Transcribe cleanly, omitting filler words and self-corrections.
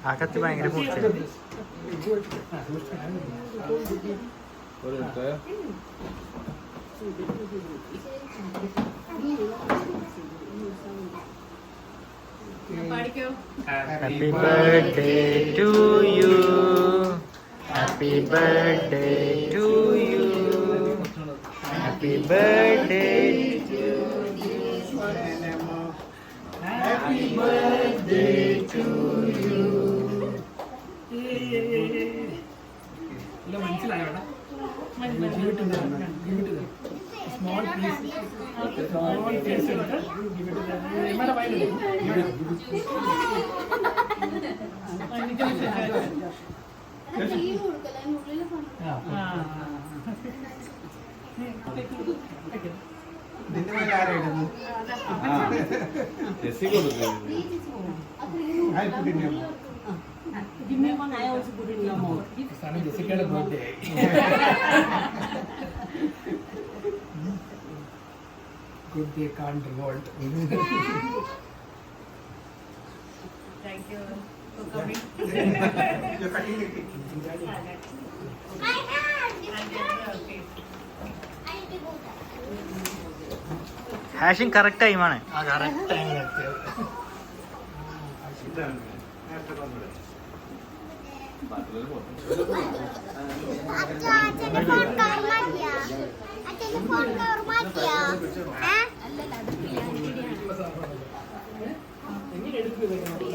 ആ കത്തി ഭയങ്കര happy birthday to you, happy birthday to you, happy birthday to you, happy birthday to you. മനസ്സിലായോ? Small piece എടുത്ത് എമ്മയുടെ വയലിൽ ജെസിക്കയുടെ birthday good they can't revolt. Thank you for coming. You're cutting the cake. I have. Okay. ഹാഷിങ് correct ടൈമാണ്. Correct ടൈമിലെത്തിയത്. എങ്ങനെ എടുക്കുക